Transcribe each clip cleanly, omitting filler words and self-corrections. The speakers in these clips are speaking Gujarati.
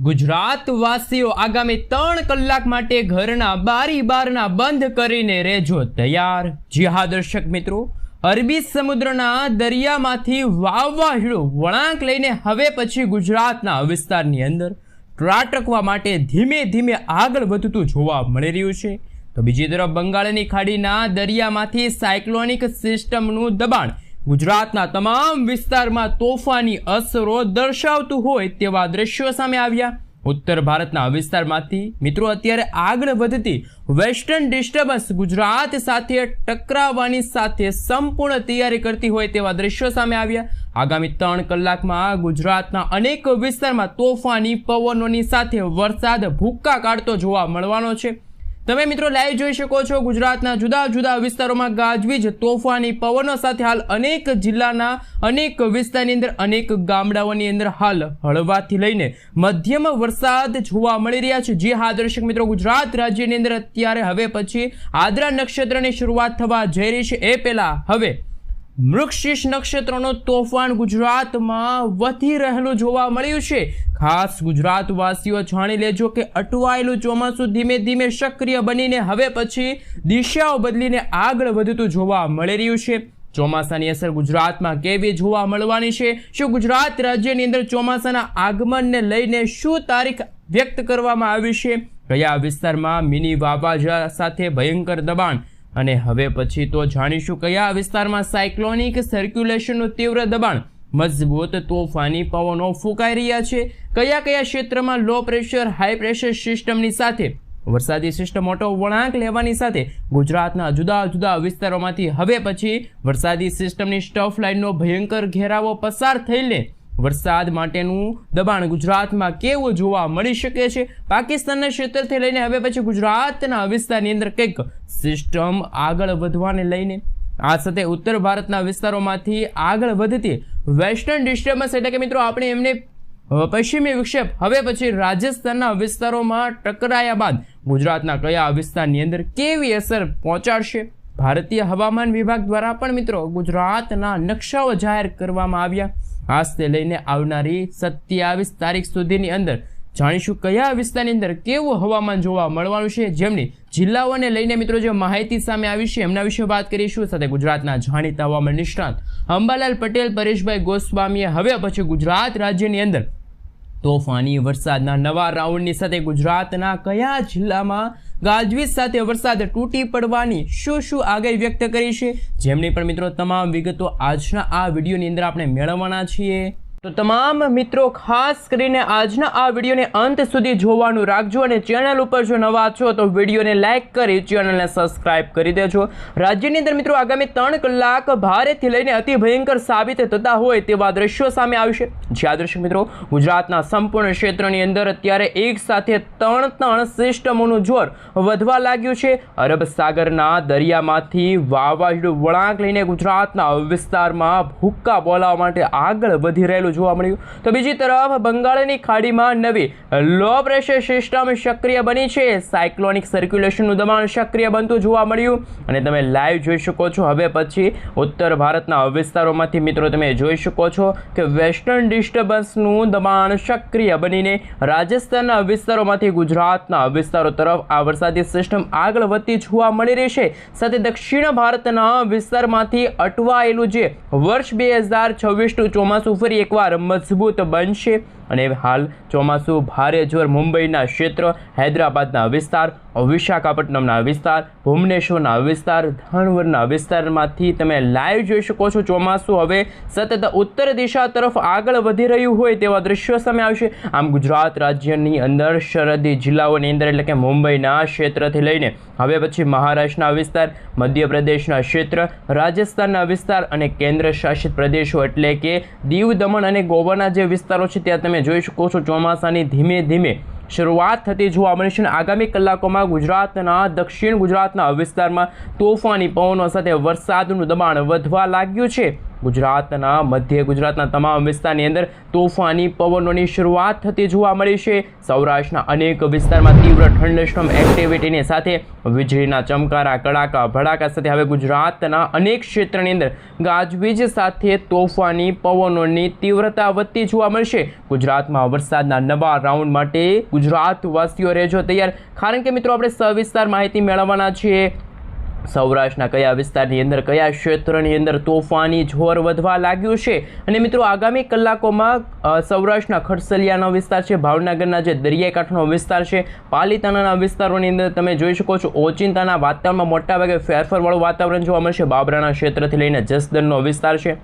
ગુજરાતવાસીઓ આગામી 3 કલાક માટે ઘરના બારી બારણા બંધ કરીને રહેજો તૈયાર। જી હા દર્શક મિત્રો, અરબી સમુદ્રના દરિયામાંથી વાવાઝોડું વળાંક લઈને હવે પછી ગુજરાતના વિસ્તારની અંદર ત્રાટકવા માટે ધીમે ધીમે આગળ વધતું જોવા મળી રહ્યું છે। તો બીજી તરફ બંગાળની ખાડીના દરિયામાંથી સાયક્લોનિક સિસ્ટમનું દબાણ ગુજરાતના તમામ વિસ્તારમાં તોફાની અસરો દર્શાવતું હોય તેવા દ્રશ્યો સામે આવ્યા। ઉત્તર ભારતના વિસ્તારમાંથી મિત્રો અત્યારે આગળ વધતી વેસ્ટર્ન ડિસ્ટર્બન્સ ગુજરાત સાથે ટકરાવવાની સાથે સંપૂર્ણ તૈયારી કરતી હોય તેવા દ્રશ્યો સામે આવ્યા। આગામી 3 કલાકમાં ગુજરાતના અનેક વિસ્તારમાં તોફાની પવનોની સાથે વરસાદ ભૂક્કા કાઢતો જોવા મળવાનો છે। તમે મિત્રો લાઈવ જોઈ શકો છો, ગુજરાતના જુદા જુદા વિસ્તારોમાં ગાજવીજ તોફાની પવનો સાથે હાલ અનેક જિલ્લાના અનેક વિસ્તારની અંદર અનેક ગામડાઓની અંદર હાલ હળવાથી લઈને મધ્યમ વરસાદ જોવા મળી રહ્યા છે। જે હા દર્શક મિત્રો, ગુજરાત રાજ્યની અંદર અત્યારે હવે પછી આદ્રા નક્ષત્રની શરૂઆત થવા જઈ રહી છે। એ પહેલા હવે મૃગશીર્ષ નક્ષત્રનું તોફાન ગુજરાતમાં વધી રહેલું જોવા મળ્યું છે। ખાસ ગુજરાતવાસીઓ જાણી લેજો કે અટવાયેલું ચોમાસું ધીમે ધીમે સક્રિય બનીને હવે પછી દિશાઓ બદલીને આગળ વધતું જોવા મળી રહ્યું છે। ચોમાસાની અસર ગુજરાતમાં કેવી જોવા મળવાની છે? શું ગુજરાત રાજ્યની અંદર ચોમાસાના આગમનને લઈને શું તારીખ વ્યક્ત કરવામાં આવી છે? કયા વિસ્તારમાં મિની વાવાઝોડા સાથે ભયંકર દબાણ? અને હવે પછી તો જાણીશું કયા વિસ્તારમાં સાયક્લોનિક સર્ક્યુલેશનનું તીવ્ર દબાણ, મજબૂત તોફાની પવનો ફૂંકાઈ રહ્યા છે। કયા કયા ક્ષેત્રમાં લો પ્રેશર હાઈ પ્રેશર સિસ્ટમની સાથે વરસાદી સિસ્ટમ મોટો વળાંક લેવાની સાથે ગુજરાતના જુદા જુદા વિસ્તારોમાંથી હવે પછી વરસાદી સિસ્ટમની સ્ટફ લાઇનનો ભયંકર ઘેરાવો પસાર થઈને વરસાદ માટેનું દબાણ ગુજરાતમાં કેવું જોવા મળી શકે છે? પાકિસ્તાનના ક્ષેત્રથી લઈને હવે પછી ગુજરાતના વિસ્તારની અંદર કંઈક સિસ્ટમ આગળ વધવાને લઈને આ સાથે ઉત્તર ભારતના વિસ્તારોમાંથી આગળ વધતી વેસ્ટર્ન ડિસ્ટર્બન્સ એટલે કે મિત્રો આપણે એમને પશ્ચિમી વિક્ષેપ હવે પછી રાજસ્થાનના વિસ્તારોમાં ટકરાયા બાદ ગુજરાતના કયા વિસ્તારની અંદર કેવી અસર પહોંચાડશે? ભારતીય હવામાન વિભાગ દ્વારા પણ મિત્રો ગુજરાતના નકશાઓ જાહેર કરવામાં આવ્યા। આજથી લઈને આવનારી 27 તારીખ સુધીની અંદર જાણીશું કયા વિસ્તારની અંદર કેવું હવામાન જોવા મળવાનું છે। જેમની જિલ્લાઓને લઈને મિત્રો જે માહિતી સામે આવી છે એમના વિશે વાત કરીશું। સાથે ગુજરાતના જાણીતા હવામાન નિષ્ણાત અંબાલાલ પટેલ, પરેશભાઈ ગોસ્વામીએ હવે પછી ગુજરાત રાજ્યની અંદર તોફાની વરસાદના નવા રાઉન્ડની સાથે ગુજરાતના કયા જિલ્લામાં ગાજવીજ સાથે વરસાદ તૂટી પડવાની શું આગાહી વ્યક્ત કરી છે, જેમની પણ મિત્રો તમામ વિગતો આજના આ વિડીયોની અંદર આપણે મેળવવાના છીએ। તો તમામ મિત્રો ખાસ કરીને આજના આ વિડીયોને અંત સુધી જોવાનું રાખજો અને ચેનલ ઉપર જો નવા છો તો વિડીયોને લાઇક કરી ચેનલને સબસ્ક્રાઇબ કરી દેજો। રાજ્યની અંદર મિત્રો આગામી 3 કલાક ભારેથી લઈને અતિ ભયંકર સાબિત થતા હોય તેવા દ્રશ્યો સામે આવશે। જ્યાં દર્શક મિત્રો ગુજરાતના સંપૂર્ણ ક્ષેત્રની અંદર અત્યારે એક સાથે ત્રણ સિસ્ટમોનું જોર વધવા લાગ્યું છે। અરબ સાગરના દરિયામાંથી વાવાઝોડું વળાંક લઈને ગુજરાતના વિસ્તારમાં ભૂક્કા બોલાવવા માટે આગળ વધી રહેલું જોવા મળ્યું। તો બીજી તરફ બંગાળની ખાડીમાં નવી લો પ્રેશર સિસ્ટમ સક્રિય બની છે। સાયક્લોનિક સર્ક્યુલેશનનું દબાણ સક્રિય બનતું જોવા મળ્યું અને તમે લાઈવ જોઈ શકો છો હવે પછી ઉત્તર ભારતના વિસ્તારોમાંથી મિત્રો તમે જોઈ શકો છો કે વેસ્ટર્ન ડિસ્ટર્બન્સનું દબાણ સક્રિય બનીને રાજસ્થાનના વિસ્તારોમાંથી ગુજરાતના વિસ્તારો તરફ આ વરસાદી સિસ્ટમ આગળ વધતી જોવા મળી રહી છે। સાથે દક્ષિણ ભારતના વિસ્તારમાંથી અટવાયેલું જે વર્ષ 2026નું ચોમાસું ફરી એકવાર મજબૂત બનશે અને હાલ ચોમાસું ભારે જોર મુંબઈના ક્ષેત્ર, હૈદરાબાદના વિસ્તાર, વિશાખાપટ્ટનમના વિસ્તાર, ભુવનેશ્વરના વિસ્તાર, ધાનવડના વિસ્તારમાંથી તમે લાઈવ જોઈ શકો છો। ચોમાસું હવે સતત ઉત્તર દિશા તરફ આગળ વધી રહ્યું હોય તેવા દ્રશ્યો સામે આવશે। આમ ગુજરાત રાજ્યની અંદર સરહદી જિલ્લાઓની અંદર એટલે કે મુંબઈના ક્ષેત્રથી લઈને હવે પછી મહારાષ્ટ્રના વિસ્તાર, મધ્યપ્રદેશના ક્ષેત્ર, રાજસ્થાનના વિસ્તાર અને કેન્દ્ર શાસિત પ્રદેશો એટલે કે દીવ, દમણ અને ગોવાના જે વિસ્તારો છે ત્યાં તમે જોઈ શકો છો ચોમાસાની ધીમે ધીમે શરૂઆત થતી જોવા મળશે અને આગામી કલાકોમાં ગુજરાતના દક્ષિણ ગુજરાતના વિસ્તારમાં તોફાની પવનો સાથે વરસાદનું દબાણ વધવા લાગ્યું છે। ગુજરાતના મધ્ય ગુજરાતના તમામ વિસ્તારની અંદર તોફાની પવનોની શરૂઆત થતી જોવા મળી છે. સૌરાષ્ટ્રના અનેક વિસ્તારમાં તીવ્ર થંડરસ્ટોર્મ એક્ટિવિટીની સાથે વીજળીના ચમકારા, કડાકા, ભડાકા સાથે હવે ગુજરાતના અનેક ક્ષેત્રની અંદર ગાજવીજ સાથે તોફાની પવનોની તીવ્રતા વધતી જોવા મળશે. ગુજરાતમાં વરસાદના નવા રાઉન્ડ માટે ગુજરાતવાસીઓ રહેજો તૈયાર, કારણ કે મિત્રો આપણે સવિસ્તાર માહિતી મેળવવાના છીએ. સૌરાષ્ટ્રના કયા વિસ્તારની અંદર, કયા ક્ષેત્રની અંદર તોફાની જોર વધવા લાગ્યું છે. અને મિત્રો આગામી કલાકોમાં સૌરાષ્ટ્રના ખડસલિયાનો વિસ્તાર છે, ભાવનગરના જે દરિયાઈ કાંઠાનો વિસ્તાર છે, પાલીતાણાના વિસ્તારોની અંદર તમે જોઈ શકો છો ઓચિંતાના વાતાવરણમાં મોટાભાગે ફેરફારવાળું વાતાવરણ જોવા મળશે. બાબરાના ક્ષેત્રથી લઈને જસદણનો વિસ્તાર છે,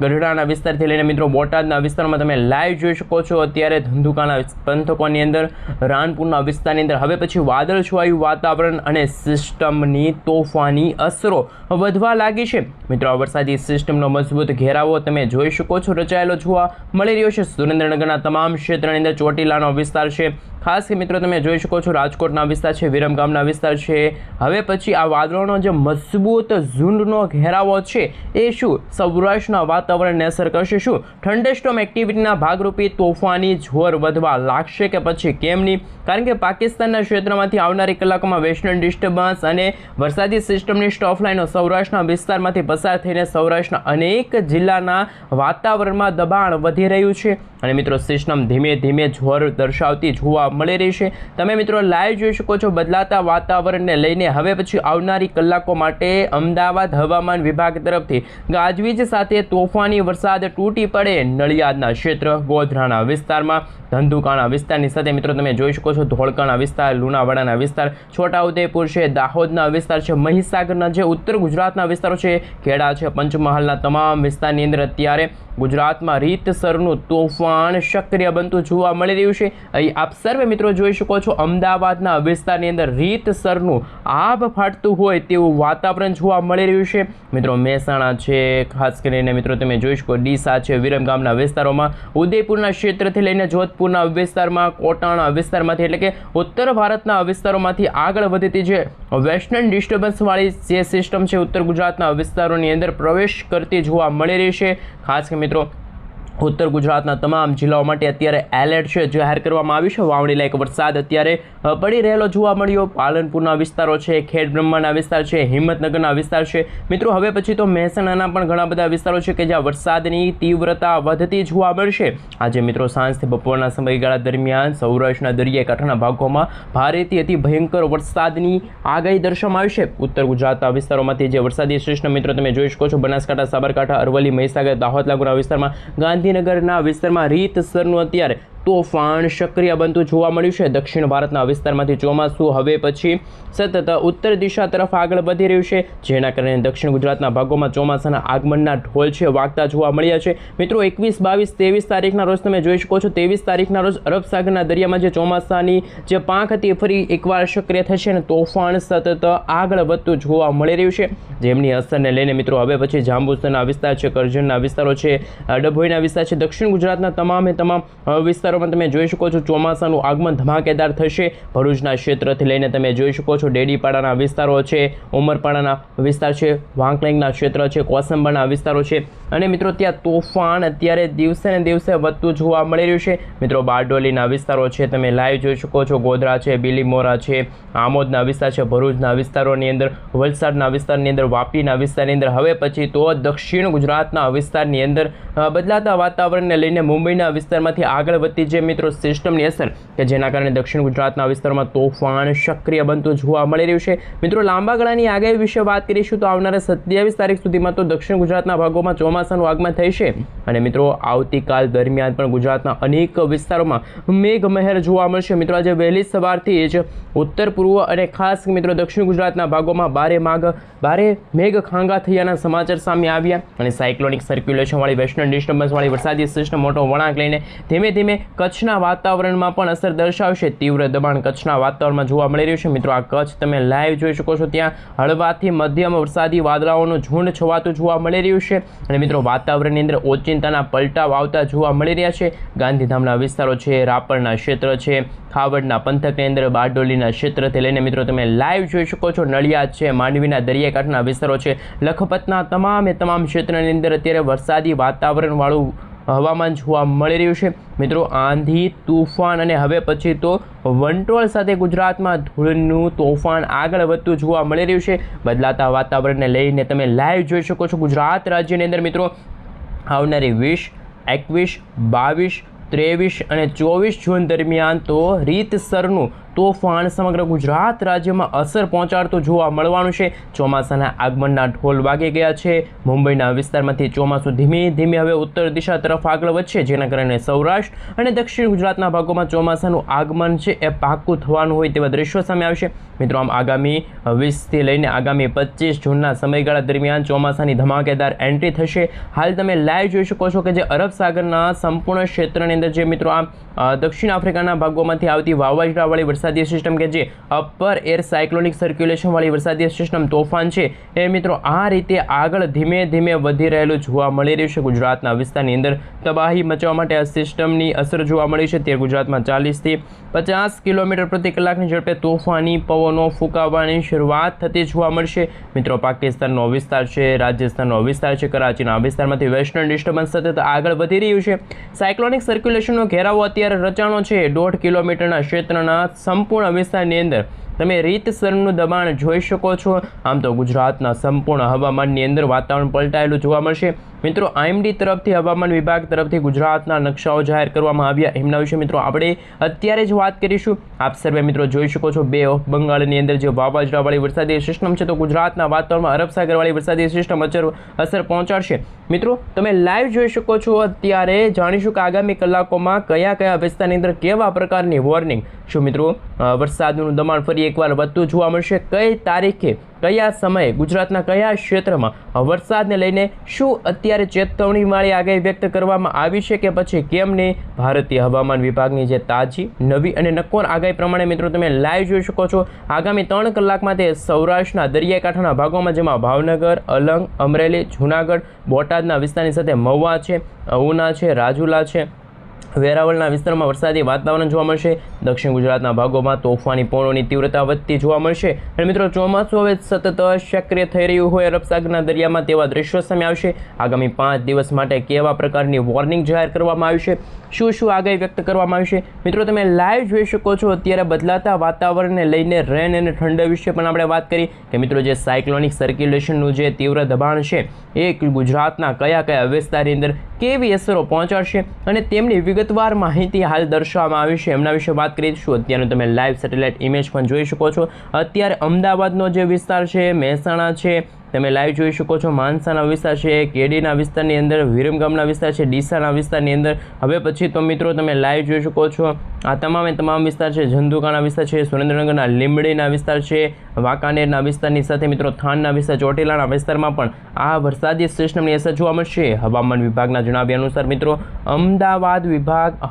ગઢડાના વિસ્તારથી લઈને મિત્રો બોટાદના વિસ્તારમાં તમે લાઈવ જોઈ શકો છો. અત્યારે ધંધુકાના પંથકોની અંદર, રાણપુરના વિસ્તારની અંદર હવે પછી વાદળછાયું વાતાવરણ અને સિસ્ટમની તોફાની અસરો વધવા લાગી છે. મિત્રો આ વરસાદી સિસ્ટમનો મજબૂત ઘેરાવો તમે જોઈ શકો છો રચાયેલો જોવા મળી રહ્યો છે. સુરેન્દ્રનગરના તમામ ક્ષેત્રની અંદર ચોટીલાનો વિસ્તાર છે, ખાસ કે મિત્રો તમે જોઈ શકો છો રાજકોટના વિસ્તાર છે, વિરમગામના વિસ્તાર છે. હવે પછી આ વાદળોનો જે મજબૂત ઝુંડનો ઘેરાવો છે એ શું સૌરાષ્ટ્રના વાતાવરણને અસર કરશે? શું થંડરસ્ટોર્મ એક્ટિવિટીના ભાગરૂપે તોફાની જોર વધવા લાગશે કે પછી કેમ નહીં? કારણ કે પાકિસ્તાનના ક્ષેત્રમાંથી આવનારી કલાકોમાં વેસ્ટર્ન ડિસ્ટર્બન્સ અને વરસાદી સિસ્ટમની સ્ટોફ લાઇનો સૌરાષ્ટ્રના વિસ્તારમાંથી પસાર થઈને સૌરાષ્ટ્રના અનેક જિલ્લાના વાતાવરણમાં દબાણ વધી રહ્યું છે. અને મિત્રો સિસ્ટમ ધીમે ધીમે જોર દર્શાવતી જોવા મળી રહી છે. તમે મિત્રો લાઈવ જોઈ શકો છો બદલાતા વાતાવરણને લઈને હવે પછી આવનારી કલાકો માટે અમદાવાદ હવામાન વિભાગ તરફથી ગાજવીજ સાથે તોફાની વરસાદ તૂટી પડે. નડિયાદના ક્ષેત્ર, ગોધરાના વિસ્તારમાં, ધંધુકાના વિસ્તારની સાથે મિત્રો તમે જોઈ શકો છો ધોળકાના વિસ્તાર, લુણાવાડાના વિસ્તાર, છોટાઉદેપુર છે, દાહોદના વિસ્તાર છે, મહીસાગરના જે ઉત્તર ગુજરાતના વિસ્તારો છે, ખેડા છે, પંચમહાલના તમામ વિસ્તારની અંદર અત્યારે ગુજરાતમાં રીતસરનું તોફાન સક્રિય બનતું જોવા મળી રહ્યું છે. અહીં આપ સર્વે મિત્રો જોઈ શકો છો અમદાવાદના વિસ્તારની અંદર રીતસરનું આભ ફાટતું હોય તેવું વાતાવરણ જોવા મળી રહ્યું છે. મિત્રો મહેસાણા છે, ખાસ કરીને મિત્રો તમે જોઈ શકો ડીસા છે, વિરમગામના વિસ્તારોમાં, ઉદયપુરના ક્ષેત્રથી લઈને જોધપુરના વિસ્તારમાં, કોટાણા વિસ્તારમાંથી એટલે કે ઉત્તર ભારતના વિસ્તારોમાંથી આગળ વધતી જે વેસ્ટર્ન ડિસ્ટર્બન્સવાળી જે સિસ્ટમ છે ઉત્તર ગુજરાતના વિસ્તારોની અંદર પ્રવેશ કરતી જોવા મળી રહી છે. ખાસ કે મિત્રો ઉત્તર ગુજરાતના તમામ જિલ્લાઓ માટે અત્યારે એલર્ટ છે જાહેર કરવામાં આવ્યું છે. વાવણી લાયક વરસાદ અત્યારે પડી રહેલો જોવા મળ્યો. પાલનપુરના વિસ્તારો છે, ખેડ બ્રહ્માના વિસ્તાર છે, હિંમતનગરના વિસ્તાર છે. મિત્રો હવે પછી તો મહેસાણાના પણ ઘણા બધા વિસ્તારો છે કે જ્યાં વરસાદની તીવ્રતા વધતી જોવા મળશે. આજે મિત્રો સાંજથી બપોરના સમયગાળા દરમિયાન સૌરાષ્ટ્રના દરિયાઈ કાંઠાના ભાગોમાં ભારેથી અતિ ભયંકર વરસાદની આગાહી દર્શાવવામાં આવી છે. ઉત્તર ગુજરાતના વિસ્તારોમાંથી જે વરસાદી સિસ્ટમ મિત્રો તમે જોઈ શકો છો બનાસકાંઠા, સાબરકાંઠા, અરવલ્લી, મહીસાગર, દાહોદ લાગુના વિસ્તારમાં, ગાંધીનગરના વિસ્તારમાં રીતસરનું અત્યારે તોફાન સક્રિય બનતું જોવા મળ્યું છે. દક્ષિણ ભારતના વિસ્તારમાંથી ચોમાસું હવે પછી સતત ઉત્તર દિશા તરફ આગળ વધી રહ્યું છે, જેના કારણે દક્ષિણ ગુજરાતના ભાગોમાં ચોમાસાના આગમનના ઢોલ છે વાગતા જોવા મળ્યા છે. મિત્રો 21, 22, 23 તારીખના રોજ તમે જોઈ શકો છો 23 તારીખના રોજ અરબ સાગરના દરિયામાં જે ચોમાસાની જે પાંખ હતી ફરી એકવાર સક્રિય થશે અને તોફાન સતત આગળ વધતું જોવા મળી રહ્યું છે. જેમની અસરને લઈને મિત્રો હવે પછી જાંબુસરના વિસ્તાર છે, કરજણના વિસ્તારો છે, ડભોઈના વિસ્તાર છે, દક્ષિણ ગુજરાતના તમામે તમામ વિસ્તારોમાં તમે જોઈ શકો છો ચોમાસાનું આગમન ધમાકેદાર થશે. ભરૂચના ક્ષેત્રથી લઈને તમે જોઈ શકો છો ડેડીપાડાના વિસ્તારો છે, ઉમરપાડાના વિસ્તાર છે, વાંકલેંગના ક્ષેત્ર છે, કોસંબાના વિસ્તારો છે. અને મિત્રો ત્યાં તોફાન અત્યારે દિવસે ને દિવસે વધતું જોવા મળી રહ્યું છે. મિત્રો બારડોલીના વિસ્તારો છે તમે લાઈવ જોઈ શકો છો, ગોધરા છે, બીલીમોરા છે, આમોદના વિસ્તાર છે, ભરૂચના વિસ્તારોની અંદર, વલસાડના વિસ્તારની અંદર, વાપીના વિસ્તારની અંદર, હવે પછી તો દક્ષિણ ગુજરાતના વિસ્તારની અંદર બદલાતા વાતાવરણને લઈને મુંબઈના વિસ્તારમાંથી આગળ વધતી જે મિત્રો સિસ્ટમની અસર કે જેના કારણે દક્ષિણ ગુજરાતના વિસ્તારમાં તોફાન સક્રિય બનતું જોવા મળી રહ્યું છે. મિત્રો લાંબા ગાળાની આગાહી વિશે વાત કરીશું તો આવનારા 27 તારીખ સુધીમાં તો દક્ષિણ ગુજરાતના ભાગોમાં ચોમાસાનું આગમન થશે અને મિત્રો આવતીકાલ દરમિયાન પણ ગુજરાતના અનેક વિસ્તારોમાં મેઘમહેર જોવા મળશે. મિત્રો આજે વહેલી સવારથી જ ઉત્તર પૂર્વ અને ખાસ મિત્રો દક્ષિણ ગુજરાતના ભાગોમાં ભારે મેઘ ખાંગા થયાના સમાચાર સામે આવ્યા અને સાયક્લોનિક સર્ક્યુલેશનવાળી વેસ્ટર્ન ડિસ્ટર્બન્સવાળી વરસાદી સિસ્ટમ મોટો વળાંક લઈને ધીમે ધીમે કચ્છના વાતાવરણમાં પણ અસર દર્શાવશે. તીવ્ર દબાણ કચ્છના વાતાવરણમાં જોવા મળી રહ્યું છે. મિત્રો આ કચ્છ તમે લાઈવ જોઈ શકો છો. ત્યાં હળવાથી મધ્યમ વરસાદી વાદળાઓનું ઝુંડ છવાતું જોવા મળી રહ્યું છે અને મિત્રો વાતાવરણની અંદર ઓચિંતાના પલટાવ આવતા જોવા મળી રહ્યા છે. ગાંધીધામના વિસ્તારો છે, રાપરના ક્ષેત્ર છે, ખાવડના પંથકની અંદર બારડોલીના ક્ષેત્રથી લઈને મિત્રો તમે લાઈવ જોઈ શકો છો. નડિયાદ છે, માંડવીના દરિયાકાંઠાના વિસ્તારો છે, લખપતના તમામ ક્ષેત્રની અંદર અત્યારે વરસાદી વાતાવરણવાળું હવામાન જોવા મળી રહ્યું છે. મિત્રો આંધી, તૂફાન અને હવે પછી તો વંટોળ સાથે ગુજરાતમાં ધૂળનું તોફાન આગળ વધતું જોવા મળી રહ્યું છે. બદલાતા વાતાવરણને લઈને તમે લાઈવ જોઈ શકો છો. ગુજરાત રાજ્યની અંદર મિત્રો આવનારી 20, 21, 22, 23 અને 24 જૂન દરમિયાન તો રીતસરનું તોફાન સમગ્ર ગુજરાત રાજ્યમાં અસર પહોંચાડતું જોવા મળવાનું છે. ચોમાસાના આગમનના ઢોલ વાગી ગયા છે. મુંબઈના વિસ્તારમાંથી ચોમાસું ધીમે ધીમે હવે ઉત્તર દિશા તરફ આગળ વધશે, જેના કારણે સૌરાષ્ટ્ર અને દક્ષિણ ગુજરાતના ભાગોમાં ચોમાસાનું આગમન છે એ પાક્કું થવાનું હોય તેવા દ્રશ્યો સામે આવશે. મિત્રો આમ આગામી 20થી લઈને આગામી 25 જૂનના સમયગાળા દરમિયાન ચોમાસાની ધમાકેદાર એન્ટ્રી થશે. હાલ તમે લાઈવ જોઈ શકો છો કે જે અરબ સાગરના સંપૂર્ણ ક્ષેત્રની અંદર જે મિત્રો આ દક્ષિણ આફ્રિકાના ભાગોમાંથી આવતી વાવાઝોડાવાળી વરસાદી સિસ્ટમ કે જે અપર એર સાયક્લોનિક સર્ક્યુલેશનવાળી વરસાદી સિસ્ટમ તોફાન છે એ મિત્રો આ રીતે આગળ ધીમે ધીમે વધી રહેલું જોવા મળી રહ્યું છે. ગુજરાતના વિસ્તારની અંદર તબાહી મચાવવા માટે આ સિસ્ટમની અસર જોવા મળી છે. તે ગુજરાતમાં 40થી 50 કિલોમીટર પ્રતિ કલાકની ઝડપે તોફાની પવનો ફૂંકાવાની શરૂઆત થતી જોવા મળશે. મિત્રો પાકિસ્તાનનો વિસ્તાર છે, રાજસ્થાનનો વિસ્તાર છે, કરાચીના વિસ્તારમાંથી વેસ્ટર્ન ડિસ્ટર્બન્સ સતત આગળ વધી રહ્યું છે. સાયક્લોનિક સર્ક્યુલેશનનો ઘેરાવો અત્યારે રચાણો છે 1.5 કિલોમીટરના ક્ષેત્રના સંપૂર્ણ વિસ્તારની અંદર તમે રીતસરનું દબાણ જોઈ શકો છો. આમ તો ગુજરાતના સંપૂર્ણ હવામાનની અંદર વાતાવરણ પલટાયેલું જોવા મળશે. મિત્રો આઈએમડી તરફથી હવામાન વિભાગ તરફથી ગુજરાતના નકશાઓ જાહેર કરવામાં આવ્યા. એમના વિશે મિત્રો આપણે અત્યારે જ વાત કરીશું. આપ સર્વે મિત્રો જોઈ શકો છો બે ઓફ બંગાળની અંદર જે વાવાઝોડાવાળી વરસાદી સિસ્ટમ છે તો ગુજરાતના વાતાવરણમાં અરબ સાગરવાળી વરસાદી સિસ્ટમ અસર પહોંચાડશે. મિત્રો તમે લાઈવ જોઈ શકો છો. અત્યારે જાણીશું કે આગામી કલાકોમાં કયા વિસ્તારની અંદર કેવા પ્રકારની વોર્નિંગ. શું મિત્રો વરસાદનું દબાણ ફરી એકવાર વધતું જોવા મળશે? કઈ તારીખે, કયા સમયે, ગુજરાતના કયા ક્ષેત્રમાં વરસાદને લઈને શું અત્યારે ચેતવણીવાળી આગાહી વ્યક્ત કરવામાં આવી છે કે પછી કેમ નહીં? ભારતીય હવામાન વિભાગની જે તાજી, નવી અને નક્કોર આગાહી પ્રમાણે મિત્રો તમે લાઈવ જોઈ શકો છો. આગામી 3 કલાકમાં તે સૌરાષ્ટ્રના દરિયાકાંઠાના ભાગોમાં જેમાં ભાવનગર, અલંગ, અમરેલી, જૂનાગઢ, બોટાદના વિસ્તારની સાથે મહુવા છે, ઉના છે, રાજુલા છે, વેરાવળના વિસ્તારમાં વરસાદી વાતાવરણ જોવા મળશે. દક્ષિણ ગુજરાતના ભાગોમાં તોફાની પવનોની તીવ્રતા વધતી જોવા મળશે અને મિત્રો ચોમાસું હવે સતત સક્રિય થઈ રહ્યું હોય અરબ સાગરના દરિયામાં તેવા દ્રશ્યો સામે આવશે. આગામી 5 દિવસ માટે કેવા પ્રકારની વોર્નિંગ જાહેર કરવામાં આવી છે, શું આગાહી વ્યક્ત કરવામાં આવી છે મિત્રો તમે લાઈવ જોઈ શકો છો. અત્યારે બદલાતા વાતાવરણને લઈને રેન અને ઠંડા વિશે પણ આપણે વાત કરી કે મિત્રો જે સાયક્લોનિક સર્ક્યુલેશનનું જે તીવ્ર દબાણ છે એ ગુજરાતના કયા વિસ્તારની અંદર કેવી અસરો પહોંચાડશે અને તેમની વિગતવાર માહિતી હાલ દર્શાવવામાં આવી છે. એમના વિશે વાત કરીશું. અત્યારે તમે લાઈવ સેટેલાઇટ ઇમેજ પણ જોઈ શકો છો. અત્યારે અમદાવાદનો જે વિસ્તાર છે, મહેસાણા છે, તમે લાઈવ જોઈ શકો છો. માનસાના વિસ્તાર છે, કેડીના વિસ્તારની અંદર, વિરમગામના વિસ્તાર છે, ડીસાના વિસ્તારની અંદર. હવે પછી તો મિત્રો તમે લાઈવ જોઈ શકો છો આ તમામ વિસ્તાર છે. ધંધુકાના વિસ્તાર છે, સુરેન્દ્રનગરના લીંબડીના વિસ્તાર છે, વાંકાનેરના વિસ્તારની સાથે મિત્રો થાનના વિસ્તાર, ચોટીલાના વિસ્તારમાં પણ આ વરસાદી સિસ્ટમની અસર જોવા મળશે. હવામાન વિભાગના જણાવ્યા અનુસાર મિત્રો અમદાવાદ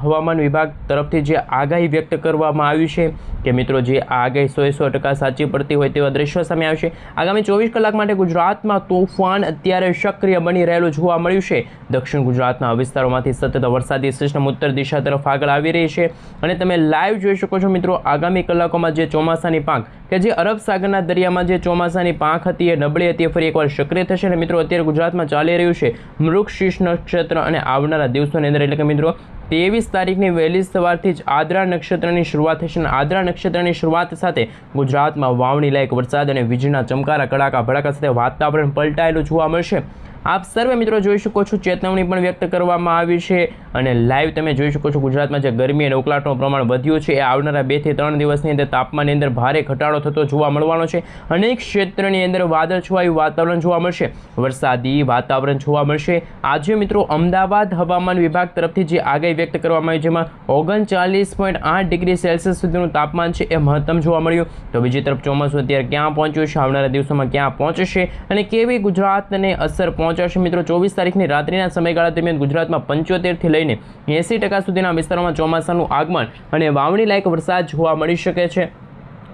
હવામાન વિભાગ તરફથી જે આગાહી વ્યક્ત કરવામાં આવી છે કે મિત્રો જે આગાહી 100% સાચી પડતી હોય તેવા દ્રશ્યો સામે આવશે. આગામી 24 કલાક માટે ગુજરાતમાં તોફાન અત્યારે સક્રિય બની રહેલું જોવા મળ્યું છે. દક્ષિણ ગુજરાતના વિસ્તારોમાંથી સતત વરસાદી સિસ્ટમ ઉત્તર દિશા તરફ આગળ આવી રહી છે અને તમે લાઈવ જોઈ શકો છો મિત્રો આગામી કલાકોમાં જે ચોમાસાની પાંખ કે જે અરબ સાગરના દરિયામાં જે ચોમાસાની પાંખ હતી એ નબળી હતી ફરી એકવાર સક્રિય થશે અને મિત્રો અત્યારે ગુજરાતમાં ચાલી રહ્યું છે મૃગશીર્ષ નક્ષત્ર અને આવનારા દિવસોની અંદર એટલે કે મિત્રો 23 તારીખની વહેલી સવારથી જ આદ્રા નક્ષત્રની શરૂઆત થશે અને આદ્રા નક્ષત્રની શરૂઆત સાથે ગુજરાતમાં વાવણી લાયક વરસાદ અને વીજળીના ચમકારા કડાકા ભડાકા સાથે વાતાવરણ પલટાયેલું જોવા મળશે. આપ સર્વે મિત્રો જોઈ શકો છો ચેતવણી પણ વ્યક્ત કરવામાં આવી છે અને લાઈવ તમે જોઈ શકો છો ગુજરાતમાં જે ગરમી અને ઉકળાટનું પ્રમાણ વધ્યું છે એ આવનારા 2 થી 3 દિવસની અંદર તાપમાનની અંદર ભારે ઘટાડો થતો જોવા મળવાનો છે. અનેક ક્ષેત્રની અંદર વાદળછવાયું વાતાવરણ જોવા મળશે, વરસાદી વાતાવરણ જોવા મળશે. આજે મિત્રો અમદાવાદ હવામાન વિભાગ તરફથી જે આગાહી વ્યક્ત કરવામાં આવી જેમાં 39.8 ડિગ્રી સેલ્સિયસ સુધીનું તાપમાન છે એ મહત્તમ જોવા મળ્યું. તો બીજી તરફ ચોમાસું અત્યારે ક્યાં પહોંચ્યું છે, આવનારા દિવસોમાં ક્યાં પહોંચશે અને કેવી ગુજરાતને અસર પહોંચશે પહોંચાડશે મિત્રો 24 તારીખની રાત્રિના સમયગાળા દરમિયાન ગુજરાતમાં 75 થી લઈને 80% સુધીના વિસ્તારોમાં ચોમાસાનું આગમન અને વાવણી લાયક વરસાદ જોવા મળી શકે છે।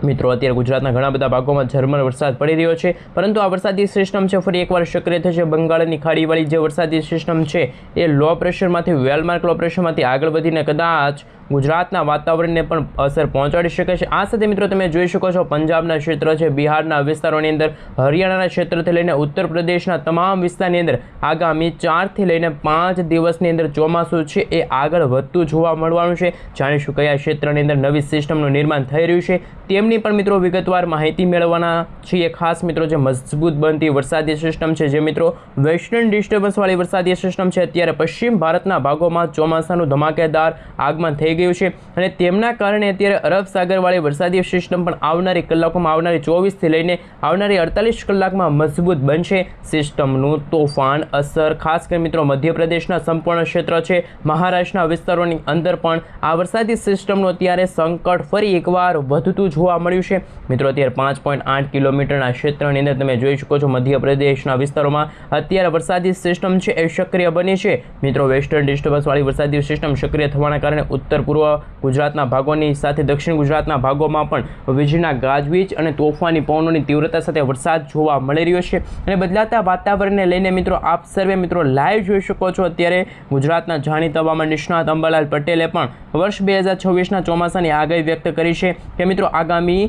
મિત્રો અત્યારે ગુજરાતના ઘણા બધા ભાગોમાં ઝરમર વરસાદ પડી રહ્યો છે, પરંતુ આ વરસાદી સિસ્ટમ છે ફરી એકવાર સક્રિય થશે। બંગાળની ખાડીવાળી જે વરસાદી સિસ્ટમ છે એ લો પ્રેશરમાંથી વેલમાર્ક લો પ્રેશરમાંથી આગળ વધીને કદાચ ગુજરાતના વાતાવરણને પણ અસર પહોંચાડી શકે છે। આ સાથે મિત્રો તમે જોઈ શકો છો પંજાબના ક્ષેત્ર છે, બિહારના વિસ્તારોની અંદર, હરિયાણાના ક્ષેત્રથી લઈને ઉત્તર પ્રદેશના તમામ વિસ્તારની અંદર આગામી 4 થી લઈને 5 દિવસની અંદર ચોમાસું છે એ આગળ વધતું જોવા મળવાનું છે। જાણીશું કયા ક્ષેત્રની અંદર નવી સિસ્ટમનું નિર્માણ થઈ રહ્યું છે તેમની પણ મિત્રો વિગતવાર માહિતી મેળવવાના છીએ। ખાસ મિત્રો જે મજબૂત બનતી વરસાદી સિસ્ટમ છે, જે મિત્રો વેસ્ટર્ન ડિસ્ટર્બન્સવાળી વરસાદી સિસ્ટમ છે, અત્યારે પશ્ચિમ ભારતના ભાગોમાં ચોમાસાનું ધમાકેદાર આગમન થઈ ગયું છે અને તેમના કારણે અત્યારે અરબ સાગરવાળી વરસાદી સિસ્ટમ પણ આવનારી કલાકોમાં, આવનારી 24 થી લઈને આવનારી 48 કલાકમાં મજબૂત બનશે। સિસ્ટમનું તોફાન અસર ખાસ કરી મિત્રો મધ્યપ્રદેશના સંપૂર્ણ ક્ષેત્ર છે, મહારાષ્ટ્રના વિસ્તારોની અંદર પણ આ વરસાદી સિસ્ટમનું અત્યારે સંકટ ફરી એકવાર વધતું જોવા મળ્યું છે। મિત્રો અત્યારે 5.8 કિલોમીટરના ક્ષેત્રની અંદર તમે જોઈ શકો છો મધ્યપ્રદેશના વિસ્તારોમાં અત્યારે વરસાદી સિસ્ટમ છે એ સક્રિય બની છે। મિત્રો વેસ્ટર્ન ડિસ્ટર્બન્સવાળી વરસાદી સિસ્ટમ સક્રિય થવાના કારણે ઉત્તર પૂર્વ ગુજરાતના ભાગોની સાથે દક્ષિણ ગુજરાતના ભાગોમાં પણ વીજળીના ગાજવીજ અને તોફાની પવનોની તીવ્રતા સાથે વરસાદ જોવા મળી રહ્યો છે અને બદલાતા વાતાવરણને લઈને મિત્રો આપ સર્વે મિત્રો લાઈવ જોઈ શકો છો। અત્યારે ગુજરાતના જાણીતા હવામાન નિષ્ણાત અંબાલાલ પટેલે પણ વર્ષ 2026ના ચોમાસાની આગાહી વ્યક્ત કરી છે કે મિત્રો આગામી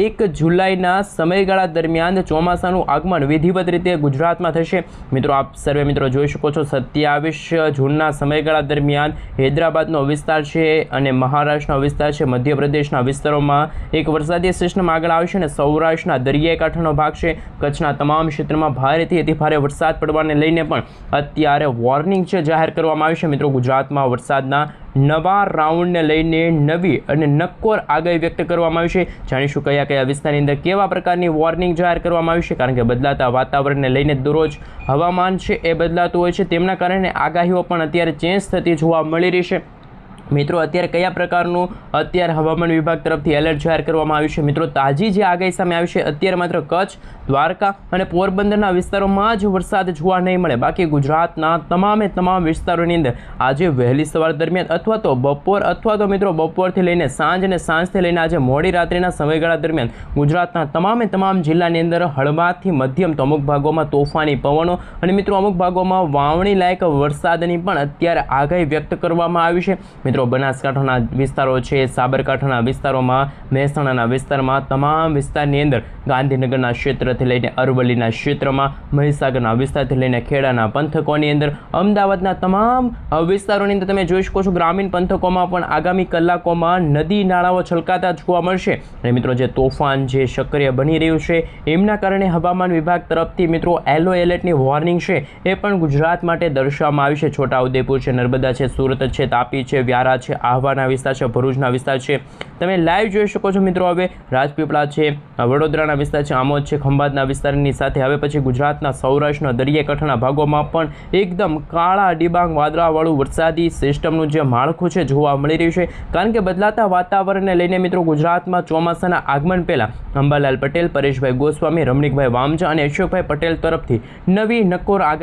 1 જુલાઈના સમયગાળા દરમિયાન ચોમાસાનું આગમન વિધિવત રીતે ગુજરાતમાં થશે। મિત્રો આપ સર્વે મિત્રો જોઈ શકો છો 27 જૂનના સમયગાળા દરમિયાન હૈદરાબાદનો વિસ્તાર છે અને મહારાષ્ટ્રનો વિસ્તાર છે, મધ્યપ્રદેશના વિસ્તારોમાં એક વરસાદી સિસ્ટમ આગળ આવશે અને સૌરાષ્ટ્રના દરિયાઈ કાંઠાનો ભાગ છે, કચ્છના તમામ ક્ષેત્રમાં ભારેથી અતિભારે વરસાદ પડવાને લઈને પણ અત્યારે વોર્નિંગ છે જાહેર કરવામાં આવી છે। મિત્રો ગુજરાતમાં વરસાદના નવા રાઉન્ડને લઈને નવી અને નક્કોર આગાહી વ્યક્ત કરવામાં આવી છે। જાણીશું કયા કયા વિસ્તારની અંદર કેવા પ્રકારની વોર્નિંગ જાહેર કરવામાં આવી છે, કારણ કે બદલાતા વાતાવરણને લઈને દરરોજ હવામાન છે એ બદલાતું હોય છે, તેમના કારણે આગાહીઓ પણ અત્યારે ચેન્જ થતી જોવા મળી રહી છે। મિત્રો અત્યારે કયા પ્રકારનું અત્યારે હવામાન વિભાગ તરફથી એલર્ટ જાહેર કરવામાં આવ્યું છે? મિત્રો તાજી જે આગાહી સામે આવી છે અત્યારે માત્ર કચ્છ, દ્વારકા અને પોરબંદરના વિસ્તારોમાં જ વરસાદ જોવા નહીં મળે, બાકી ગુજરાતના તમામે તમામ વિસ્તારોની અંદર આજે વહેલી સવાર દરમિયાન અથવા તો બપોર અથવા તો મિત્રો બપોરથી લઈને સાંજ અને સાંજથી લઈને આજે મોડી રાત્રિના સમયગાળા દરમિયાન ગુજરાતના તમામે તમામ જિલ્લાની અંદર હળવાથી મધ્યમ તો અમુક ભાગોમાં તોફાની પવનો અને મિત્રો અમુક ભાગોમાં વાવણી લાયક વરસાદની પણ અત્યારે આગાહી વ્યક્ત કરવામાં આવી છે। મિત્રો બનાસકાંઠાના વિસ્તારો છે, સાબરકાંઠાના વિસ્તારોમાં, મહેસાણાના વિસ્તારમાં, તમામ વિસ્તારની અંદર, ગાંધીનગરના ક્ષેત્રથી લઈને અરવલ્લીના ક્ષેત્રમાં, મહીસાગરના વિસ્તારથી લઈને ખેડાના પંથકોની અંદર, અમદાવાદના તમામ વિસ્તારોની અંદર તમે જોઈ શકો છો ગ્રામીણ પંથકોમાં પણ આગામી કલાકોમાં નદી નાળાઓ છલકાતા જોવા મળશે અને મિત્રો જે તોફાન જે સક્રિય બની રહ્યું છે એમના કારણે હવામાન વિભાગ તરફથી મિત્રો યલો એલર્ટની વોર્નિંગ છે એ પણ ગુજરાત માટે દર્શાવવામાં આવી છે। છોટાઉદેપુર છે, નર્મદા છે, સુરત છે, તાપી છે, વ્યારા છે, આહવાના વિસ્તાર છે, ભરૂચના વિસ્તાર છે, તમે લાઈવ જોઈ શકો છો મિત્રો। હવે રાજપીપળા છે, વડોદરાના વિસ્તાર છે, આમોદ છે, ખંભાતના વિસ્તારની સાથે હવે પછી ગુજરાતના સૌરાષ્ટ્રના દરિયાઈ કાંઠાના ભાગોમાં પણ એકદમ કાળા ડિબાંગ વાદળાવાળું વરસાદી સિસ્ટમનું જે માળખું છે જોવા મળી રહ્યું છે, કારણ કે બદલાતા વાતાવરણને લઈને મિત્રો ગુજરાતમાં ચોમાસાના આગમન પહેલા અંબાલાલ પટેલ, પરેશભાઈ ગોસ્વામી, રમણીકભાઈ વામજા અને અશોકભાઈ પટેલ તરફથી નવી નક્કોર આગાહી